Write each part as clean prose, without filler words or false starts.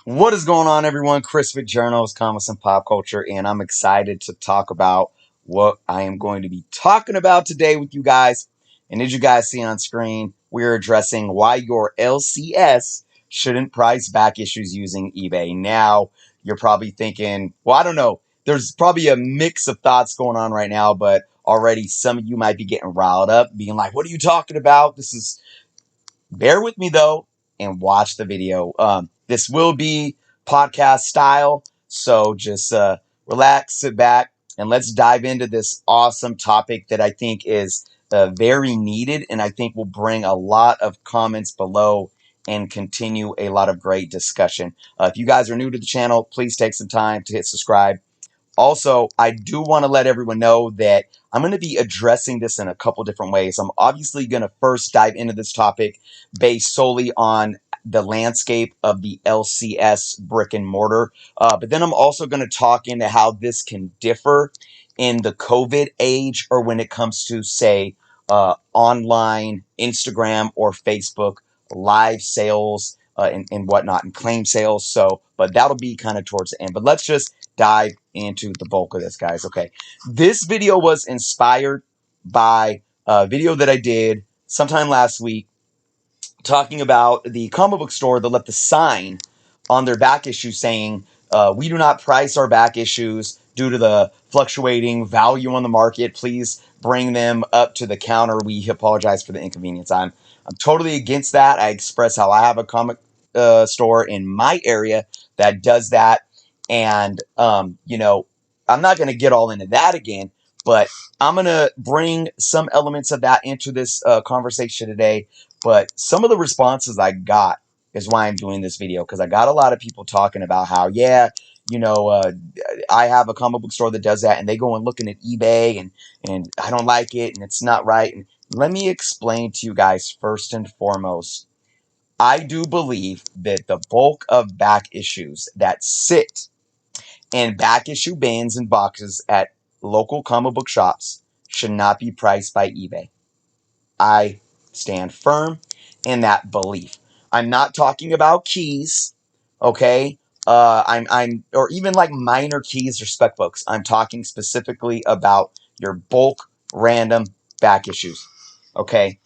What is going on, everyone? Chris with Journals, Comics, and Pop Culture, and I'm excited to talk about what I am going to be talking about today with you guys. And as you guys see on screen, we're addressing why your LCS shouldn't price back issues using eBay. Now, you're probably thinking, well, I don't know. There's probably a mix of thoughts going on right now, but already some of you might be getting riled up, being like, what are you talking about? Bear with me though and watch the video. This will be podcast style, so just relax, sit back, and let's dive into this awesome topic that I think is very needed, and I think will bring a lot of comments below and continue a lot of great discussion. If you guys are new to the channel, please take some time to hit subscribe. Also, I do want to let everyone know that I'm going to be addressing this in a couple different ways. I'm obviously going to first dive into this topic based solely on the landscape of the LCS brick and mortar. But then I'm also going to talk into how this can differ in the COVID age or when it comes to, say, online Instagram or Facebook live sales and whatnot and claim sales. So, but that'll be kind of towards the end. But let's just dive into the bulk of this, guys. Okay, this video was inspired by a video that I did sometime last week talking about the comic book store that left the sign on their back issue saying, we do not price our back issues due to the fluctuating value on the market. Please bring them up to the counter. We apologize for the inconvenience. I'm totally against that. I express how I have a comic store in my area that does that. And, I'm not going to get all into that again, but I'm going to bring some elements of that into this conversation today. But some of the responses I got is why I'm doing this video, because I got a lot of people talking about how, yeah, I have a comic book store that does that, and they go and looking at eBay, and I don't like it, and it's not right. And let me explain to you guys first and foremost, I do believe that the bulk of back issues that sit in back issue bins and boxes at local comic book shops should not be priced by eBay. I stand firm in that belief. I'm not talking about keys, okay? Or even like minor keys or spec books. I'm talking specifically about your bulk random back issues, okay?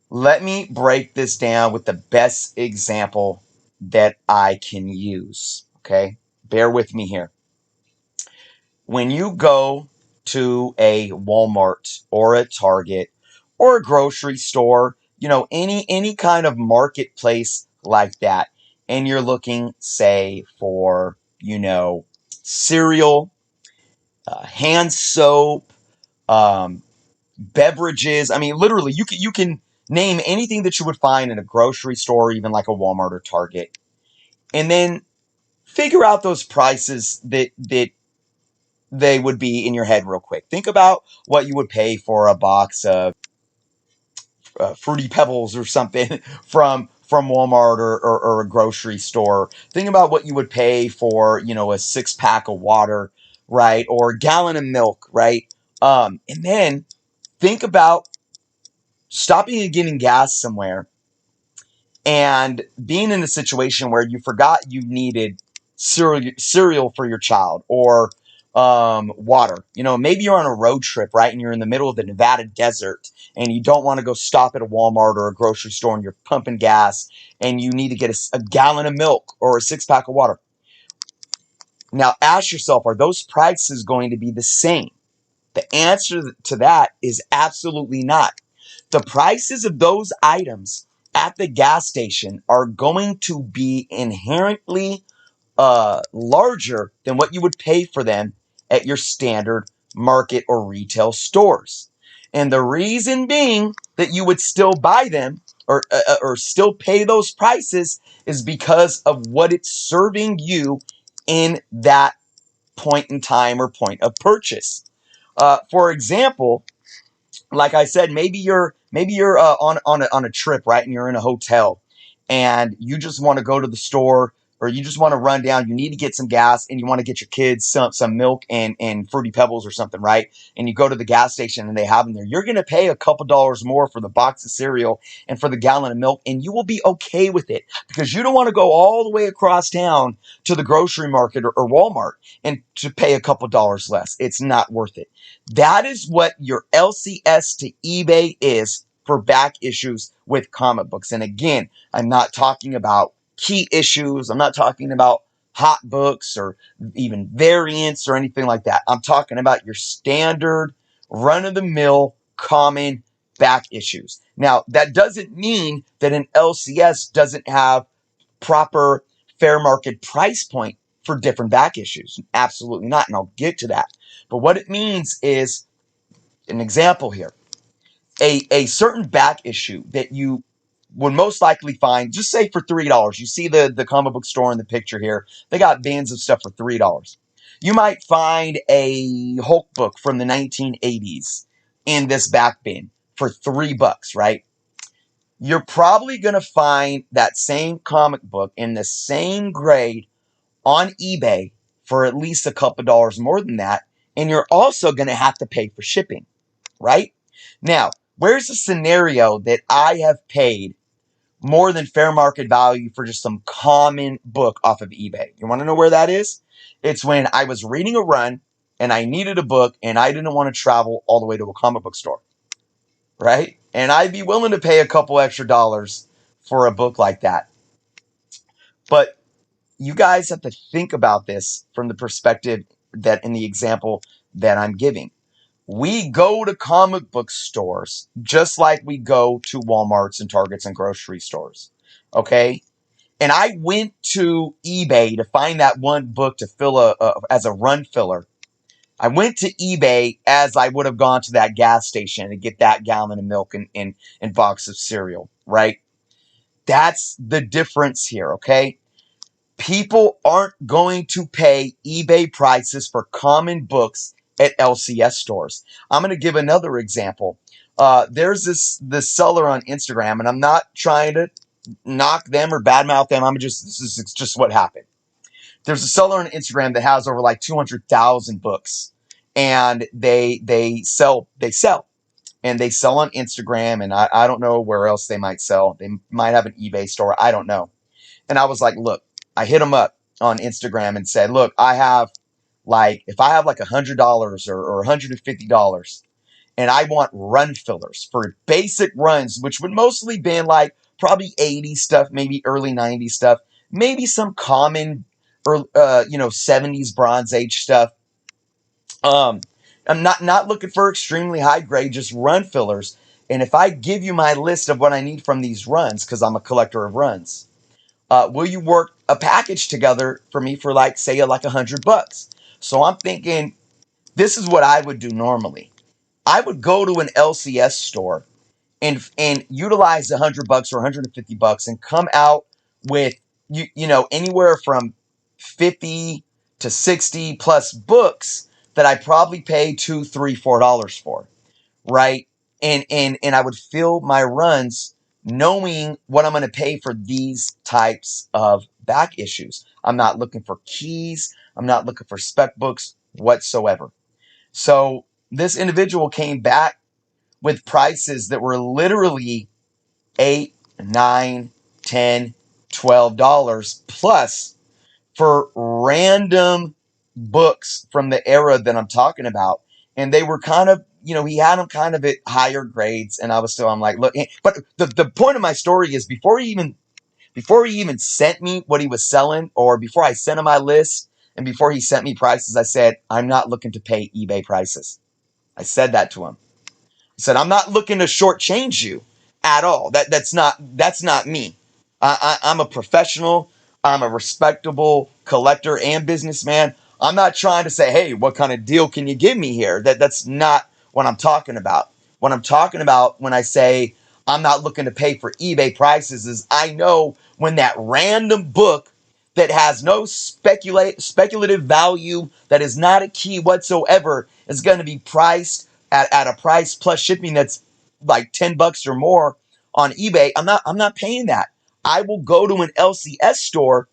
Let me break this down with the best example that I can use, okay? Bear with me here. When you go to a Walmart or a Target or a grocery store, any kind of marketplace like that, and you're looking, say, for, cereal, hand soap, beverages. I mean, literally, you can name anything that you would find in a grocery store, even like a Walmart or Target, and then figure out those prices that they would be in your head real quick. Think about what you would pay for a box of Fruity Pebbles or something from Walmart or a grocery store. Think about what you would pay for, a 6-pack of water, right? Or a gallon of milk, right? And then think about stopping and getting gas somewhere and being in a situation where you forgot you needed cereal for your child or water. Maybe you're on a road trip, right? And you're in the middle of the Nevada desert and you don't want to go stop at a Walmart or a grocery store and you're pumping gas and you need to get a gallon of milk or a 6-pack of water. Now ask yourself, are those prices going to be the same? The answer to that is absolutely not. The prices of those items at the gas station are going to be inherently larger than what you would pay for them at your standard market or retail stores. And the reason being that you would still buy them or still pay those prices is because of what it's serving you in that point in time or point of purchase. For example, like I said, maybe you're on a trip, right? And you're in a hotel and you just want to go to the store or you just want to run down, you need to get some gas and you want to get your kids some milk and Fruity Pebbles or something, right? And you go to the gas station and they have them there. You're going to pay a couple dollars more for the box of cereal and for the gallon of milk, and you will be okay with it because you don't want to go all the way across town to the grocery market or Walmart and to pay a couple dollars less. It's not worth it. That is what your LCS to eBay is for back issues with comic books. And again, I'm not talking about key issues. I'm not talking about hot books or even variants or anything like that. I'm talking about your standard run-of-the-mill common back issues. Now, that doesn't mean that an LCS doesn't have proper fair market price point for different back issues. Absolutely not, and I'll get to that. But what it means is, an example here, a certain back issue that you would most likely find, just say for $3. You see the comic book store in the picture here. They got bins of stuff for $3. You might find a Hulk book from the 1980s in this back bin for $3, right? You're probably going to find that same comic book in the same grade on eBay for at least a couple dollars more than that. And you're also going to have to pay for shipping, right? Now, where's the scenario that I have paid more than fair market value for just some common book off of eBay? You want to know where that is? It's when I was reading a run and I needed a book and I didn't want to travel all the way to a comic book store, right? And I'd be willing to pay a couple extra dollars for a book like that. But you guys have to think about this from the perspective that in the example that I'm giving. We go to comic book stores just like we go to Walmarts and Targets and grocery stores, okay? And I went to eBay to find that one book to fill as a run filler. I went to eBay as I would have gone to that gas station to get that gallon of milk and box of cereal, right? That's the difference here, okay? People aren't going to pay eBay prices for common books at LCS stores. I'm going to give another example. There's this seller on Instagram, and I'm not trying to knock them or badmouth them. This is just what happened. There's a seller on Instagram that has over like 200,000 books, and they sell and they sell on Instagram, and I don't know where else they might sell. They might have an eBay store. I don't know. And I was like, look, I hit him up on Instagram and said, look, if I have like $100 or $150 and I want run fillers for basic runs, which would mostly be like probably 80s stuff, maybe early 90s stuff, maybe some common or 70s Bronze Age stuff. I'm not looking for extremely high grade, just run fillers. And if I give you my list of what I need from these runs, because I'm a collector of runs, will you work a package together for me for like, say, like $100? So I'm thinking, this is what I would do normally. I would go to an LCS store and utilize $100 or $150 and come out with anywhere from 50 to 60 plus books that I probably pay $2, $3, $4 for, right? And I would fill my runs knowing what I'm going to pay for these types of back issues. I'm not looking for keys. I'm not looking for spec books whatsoever. So this individual came back with prices that were literally $8, $9, $10, $12 plus for random books from the era that I'm talking about. And they were kind of, he had them kind of at higher grades. And I'm like, look, but the point of my story is before he even sent me what he was selling, or before I sent him my list and before he sent me prices, I said, I'm not looking to pay eBay prices. I said that to him. I said, I'm not looking to shortchange you at all. That's not me. I'm a professional. I'm a respectable collector and businessman. I'm not trying to say, hey, what kind of deal can you give me here? That's not what I'm talking about. What I'm talking about when I say I'm not looking to pay for eBay prices is I know when that random book that has no speculative value, that is not a key whatsoever, is going to be priced at a price plus shipping that's like $10 or more on eBay. I'm not paying that. I will go to an LCS store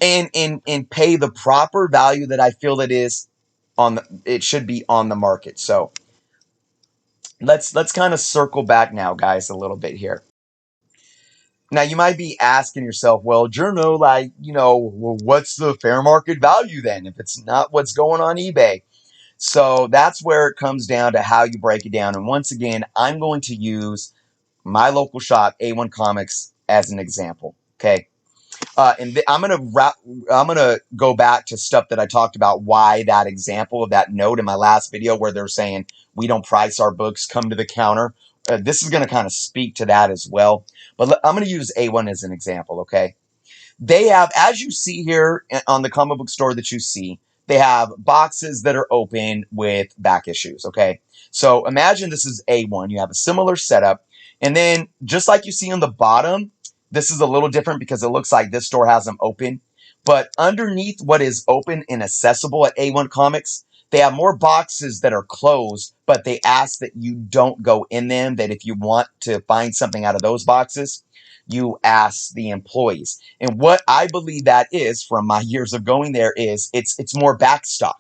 and pay the proper value that I feel it should be on the market. So let's kind of circle back now, guys, a little bit here. Now you might be asking yourself, well, Journo, like, well, what's the fair market value then if it's not what's going on eBay? So that's where it comes down to how you break it down. And once again, I'm going to use my local shop, A1 Comics, as an example. Okay. I'm gonna go back to stuff that I talked about. Why that example of that note in my last video where they're saying we don't price our books, come to the counter. This is gonna kind of speak to that as well. But I'm gonna use A1 as an example. Okay. They have, as you see here on the comic book store that you see, they have boxes that are open with back issues, okay? So imagine this is A1. You have a similar setup. And then just like you see on the bottom, this is a little different because it looks like this store has them open. But underneath what is open and accessible at A1 Comics, they have more boxes that are closed, but they ask that you don't go in them, that if you want to find something out of those boxes, you ask the employees. And what I believe that is, from my years of going there, is it's more backstock.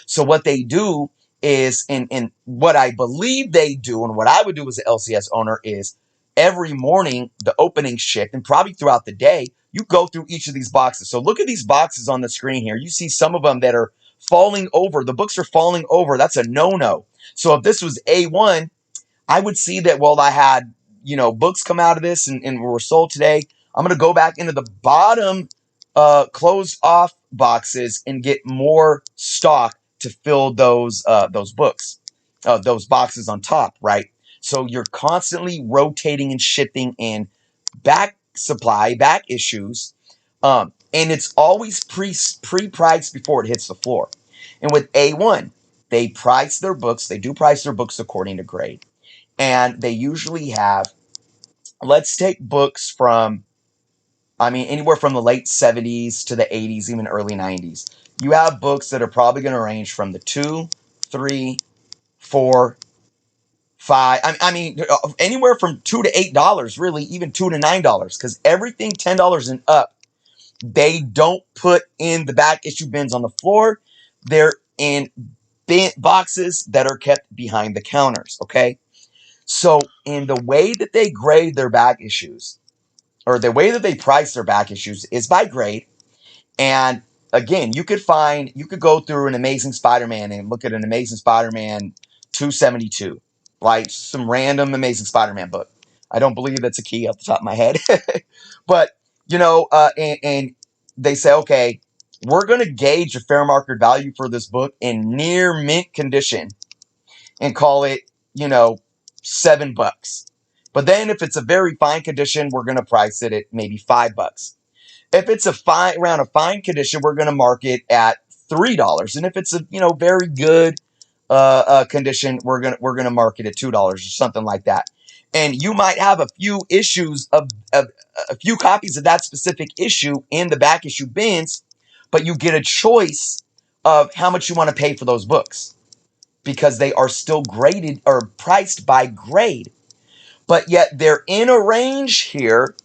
So what they do is, and what I believe they do, and what I would do as an LCS owner is every morning, the opening shift, and probably throughout the day, you go through each of these boxes. So look at these boxes on the screen here. You see some of them that are falling over. The books are falling over. That's a no-no. So if this was A1, I would see that, well, I had, books come out of this and were sold today. I'm going to go back into the bottom closed off boxes and get more stock to fill those books, those boxes on top, right? So you're constantly rotating and shifting in back supply, back issues, and it's always pre-priced before it hits the floor. And with A1, they price their books. They do price their books according to grade. And they usually have, let's take books from, anywhere from the late 70s to the 80s, even early 90s. You have books that are probably going to range from the 2, 3, 4, 5. Anywhere from $2 to $8, really, even $2 to $9, because everything $10 and up, they don't put in the back issue bins on the floor. They're in boxes that are kept behind the counters, okay? So in the way that they grade their back issues, or the way that they price their back issues, is by grade. And again, you could go through an Amazing Spider-Man and look at an Amazing Spider-Man 272, like some random Amazing Spider-Man book. I don't believe that's a key off the top of my head. But, and they say, okay, we're going to gauge a fair market value for this book in near mint condition and call it, $7. But then if it's a very fine condition, we're going to price it at maybe $5. If it's around a fine condition, we're going to mark it at $3. And if it's a, very good condition, we're going to mark it at $2 or something like that. And you might have a few issues of a few copies of that specific issue in the back issue bins, but you get a choice of how much you want to pay for those books, because they are still graded or priced by grade. But yet they're in a range here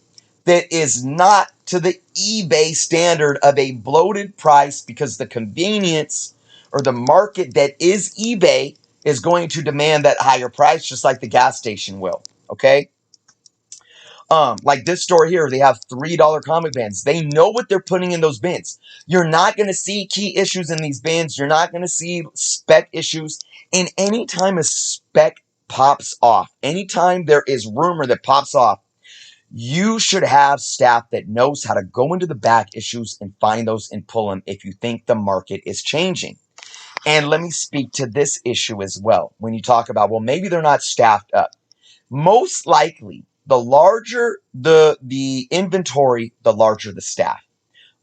that is not to the eBay standard of a bloated price, because the convenience or the market that is eBay is going to demand that higher price, just like the gas station will, okay? Like this store here, they have $3 comic bins. They know what they're putting in those bins. You're not going to see key issues in these bins. You're not going to see spec issues. And anytime a spec pops off, anytime there is rumor that pops off, you should have staff that knows how to go into the back issues and find those and pull them if you think the market is changing. And let me speak to this issue as well. When you talk about, well, maybe they're not staffed up. Most likely, the larger the inventory, the larger the staff.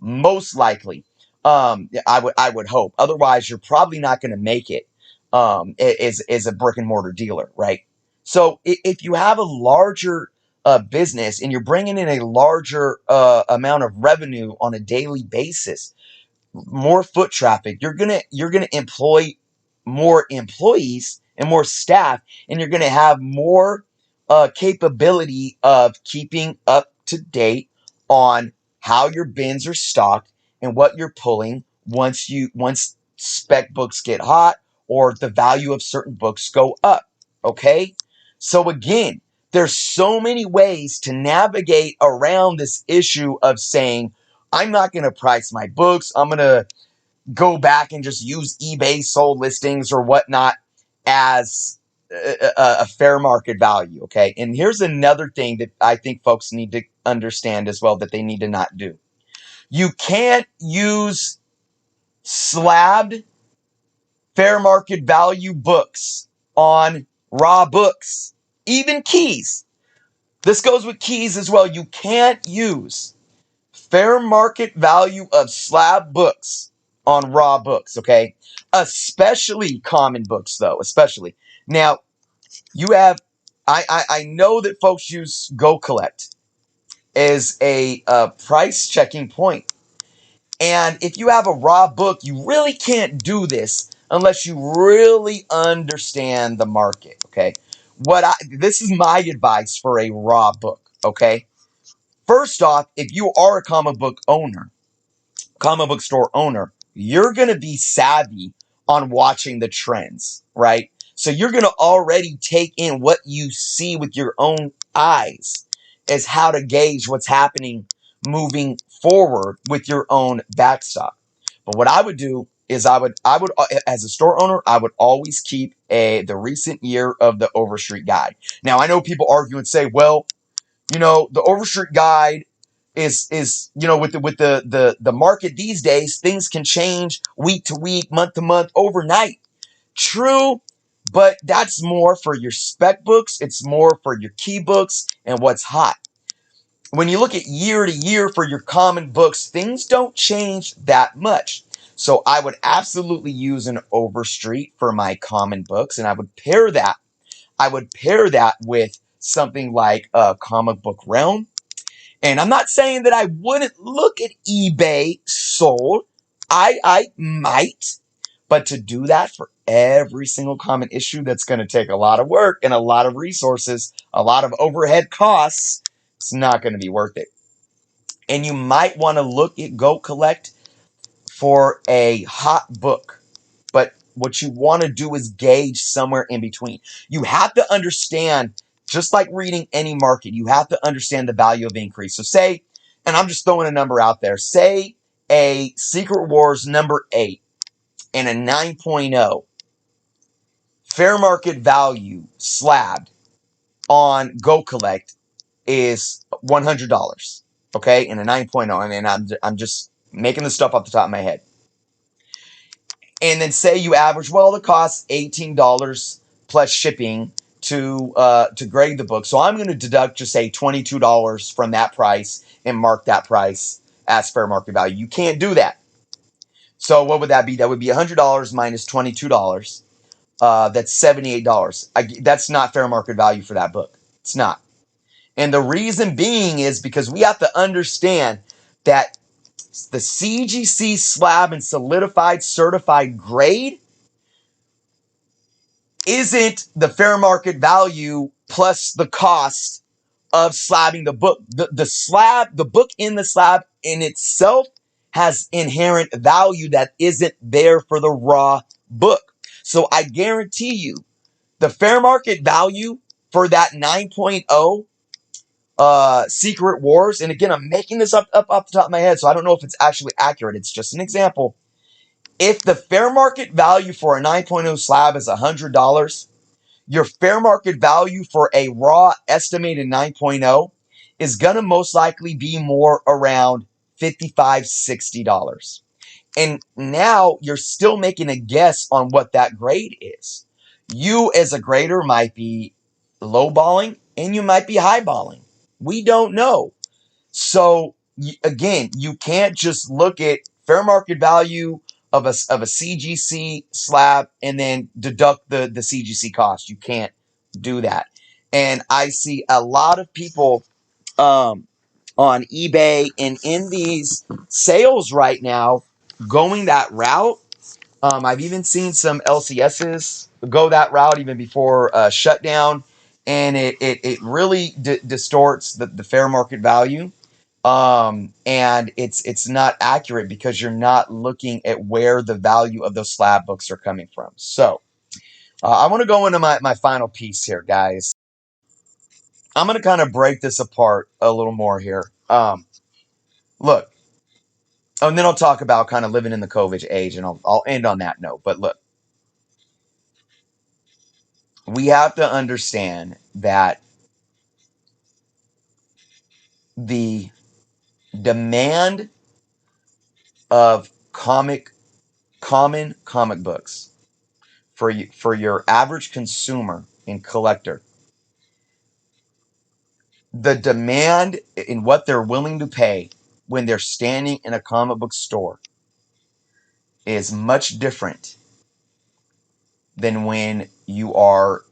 Most likely, I would hope. Otherwise, you're probably not going to make it as a brick and mortar dealer, right? So if you have a larger business and you're bringing in a larger amount of revenue on a daily basis, more foot traffic, you're gonna employ more employees and more staff, and you're gonna have more capability of keeping up to date on how your bins are stocked and what you're pulling once spec books get hot or the value of certain books go up. Okay? So again, there's so many ways to navigate around this issue of saying, I'm not going to price my books. I'm going to go back and just use eBay sold listings or whatnot as a fair market value. Okay. And here's another thing that I think folks need to understand as well that they need to not do. You can't use slabbed fair market value books on raw books, even keys. This goes with keys as well. You can't use fair market value of slab books on raw books, okay? Especially common books, though, especially. Now, you have, I know that folks use Go Collect as a price checking point. And if you have a raw book, you really can't do this unless you really understand the market, okay? This is my advice for a raw book, okay? First off, if you are a comic book store owner, you're going to be savvy on watching the trends, right? So you're going to already take in what you see with your own eyes as how to gauge what's happening moving forward with your own backstop. But what I would do is I would as a store owner, I would always keep the recent year of the Overstreet Guide. Now, I know people argue and say, well, the Overstreet Guide is with the market these days, things can change week to week, month to month, overnight. True, but that's more for your spec books. It's more for your key books and what's hot. When you look at year to year for your common books, things don't change that much. So I would absolutely use an Overstreet for my common books, and I would pair that with something like a Comic Book Realm. And I'm not saying that I wouldn't look at eBay sold. I might. But to do that for every single common issue, that's going to take a lot of work and a lot of resources, a lot of overhead costs. It's not going to be worth it. And you might want to look at Go Collect for a hot book. But what you want to do is gauge somewhere in between. You have to understand, just like reading any market, you have to understand the value of increase. So say, and I'm just throwing a number out there, say a Secret Wars number 8 and a 9.0 fair market value slabbed on Go Collect is $100. Okay, and a 9.0, and I'm just making this stuff off the top of my head. And then say you average, well, it costs $18 plus shipping to grade the book. So I'm going to deduct, just say, $22 from that price and mark that price as fair market value. You can't do that. So what would that be? That would be $100 minus $22. That's $78. That's not fair market value for that book. It's not. And the reason being is because we have to understand that the CGC slab and solidified certified grade isn't the fair market value plus the cost of slabbing the book. The book in the slab in itself has inherent value that isn't there for the raw book. So I guarantee you the fair market value for that 9.0 Secret Wars, and again, I'm making this up off the top of my head, so I don't know if it's actually accurate. It's just an example. If the fair market value for a 9.0 slab is $100, your fair market value for a raw estimated 9.0 is going to most likely be more around $55, $60. And now you're still making a guess on what that grade is. You as a grader might be lowballing and you might be highballing. We don't know. So again, you can't just look at fair market value of a CGC slab and then deduct the CGC cost. You can't do that. And I see a lot of people on eBay and in these sales right now going that route. I've even seen some LCSs go that route even before shutdown, and it really distorts the fair market value. And it's not accurate because you're not looking at where the value of those slab books are coming from. So I want to go into my final piece here, guys. I'm going to kind of break this apart a little more here. Look, and then I'll talk about kind of living in the COVID age, and I'll end on that note. But look, we have to understand that the demand of common comic books for your average consumer and collector, the demand in what they're willing to pay when they're standing in a comic book store is much different than when you are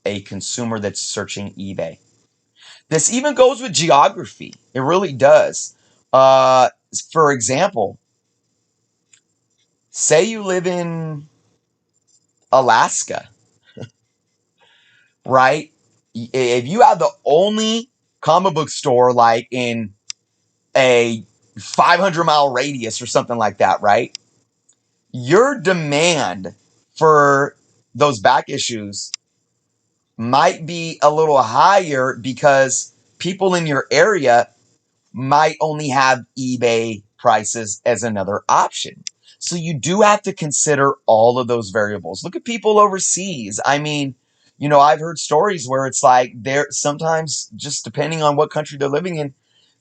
a consumer that's searching eBay. This even goes with geography. It really does. Uh, for example, say you live in Alaska, right? If you have the only comic book store like in a 500-mile radius or something like that, right? Your demand for those back issues might be a little higher because people in your area might only have eBay prices as another option. So you do have to consider all of those variables. Look at people overseas. I mean, I've heard stories where it's like they're sometimes just depending on what country they're living in,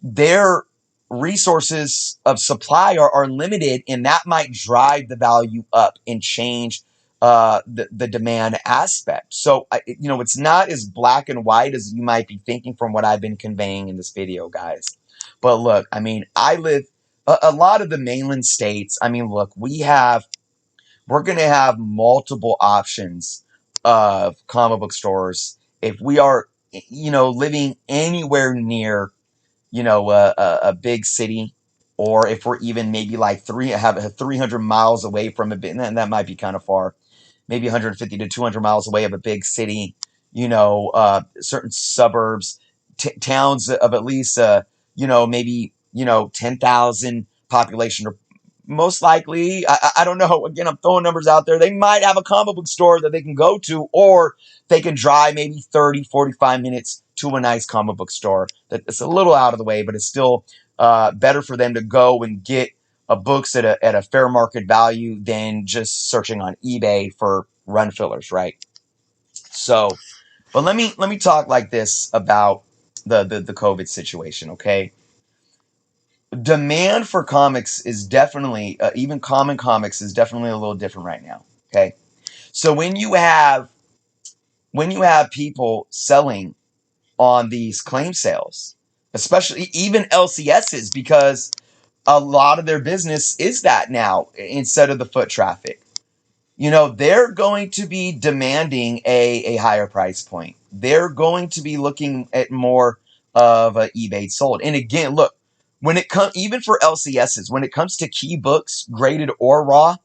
their resources of supply are limited, and that might drive the value up and change the demand aspect. So, it's not as black and white as you might be thinking from what I've been conveying in this video, guys. But look, I mean, I live a lot of the mainland states. I mean, look, we're going to have multiple options of comic book stores if we are, living anywhere near, a big city, or if we're even maybe like 300 miles away from a bit, and that might be kind of far, maybe 150 to 200 miles away of a big city, certain suburbs, towns of at least, maybe, 10,000 population, or most likely, I don't know. Again, I'm throwing numbers out there. They might have a comic book store that they can go to, or they can drive maybe 30, 45 minutes to a nice comic book store that's a little out of the way, but it's still better for them to go and get books at a fair market value than just searching on eBay for run fillers, right? So, but let me talk like this about the COVID situation, okay? Demand for comics is definitely, even common comics is definitely a little different right now, okay? So when you have people selling on these claim sales, especially even LCSs, because a lot of their business is that now instead of the foot traffic. They're going to be demanding a higher price point. They're going to be looking at more of a eBay sold. And again, look, when it comes, even for LCSs, when it comes to key books, graded or raw,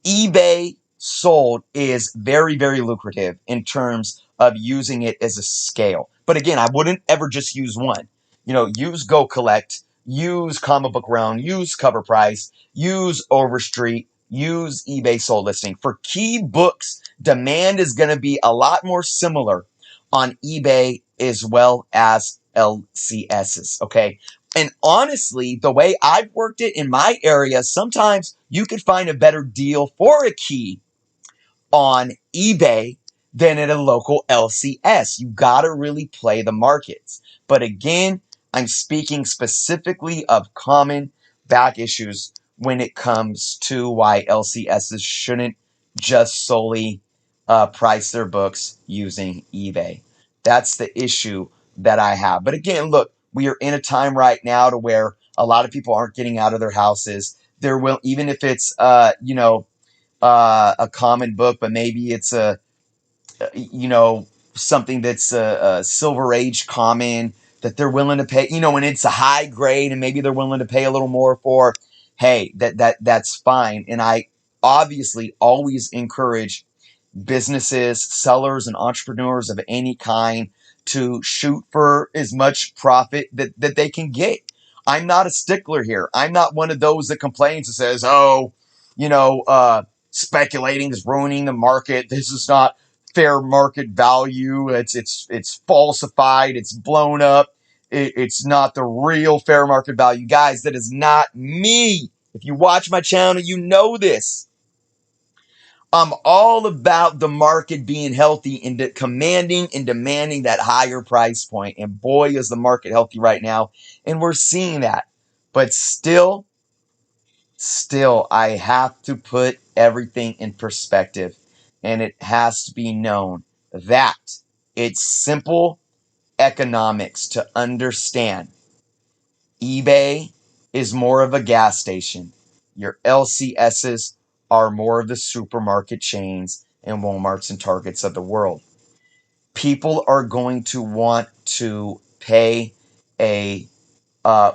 eBay sold is very, very lucrative in terms of using it as a scale. But again, I wouldn't ever just use one. Use Go Collect, use Comic Book Round, use Cover Price, use Overstreet, use eBay sold listing. For key books, demand is going to be a lot more similar on eBay as well as LCSs. Okay. And honestly, the way I've worked it in my area, sometimes you could find a better deal for a key on eBay than at a local LCS. You got to really play the markets. But again, I'm speaking specifically of common back issues when it comes to why LCSs shouldn't just solely price their books using eBay. That's the issue that I have. But again, look, we are in a time right now to where a lot of people aren't getting out of their houses. There will, even if it's, a common book, but maybe it's something that's a Silver Age common that they're willing to pay, and it's a high grade and maybe they're willing to pay a little more for. Hey, that's fine. And I obviously always encourage businesses, sellers, and entrepreneurs of any kind to shoot for as much profit that they can get. I'm not a stickler here. I'm not one of those that complains and says, oh, speculating is ruining the market. This is not fair market value. It's falsified. It's blown up. It's not the real fair market value. Guys, that is not me. If you watch my channel, you know this. I'm all about the market being healthy and commanding and demanding that higher price point. And boy, is the market healthy right now. And we're seeing that. But still, I have to put everything in perspective. And it has to be known that it's simple economics to understand. eBay is more of a gas station. Your LCSs are more of the supermarket chains and Walmarts and Targets of the world. People are going to want to pay a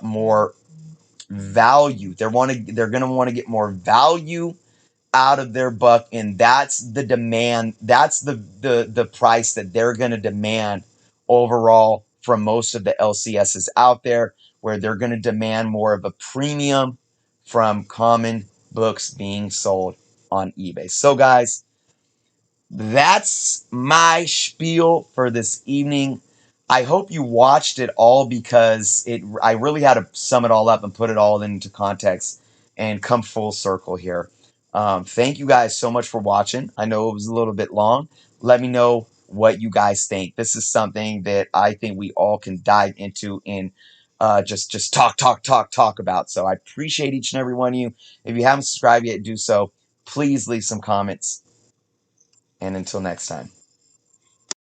more value. They're going to want to get more value out of their buck, and that's the demand. That's the price that they're going to demand overall from most of the LCSs out there, where they're going to demand more of a premium from common books being sold on eBay. So guys, that's my spiel for this evening. I hope you watched it all, because I really had to sum it all up and put it all into context and come full circle here. Thank you guys so much for watching. I know it was a little bit long. Let me know what you guys think. This is something that I think we all can dive into and just talk about. So I appreciate each and every one of you. If you haven't subscribed yet, do so. Please leave some comments. And until next time.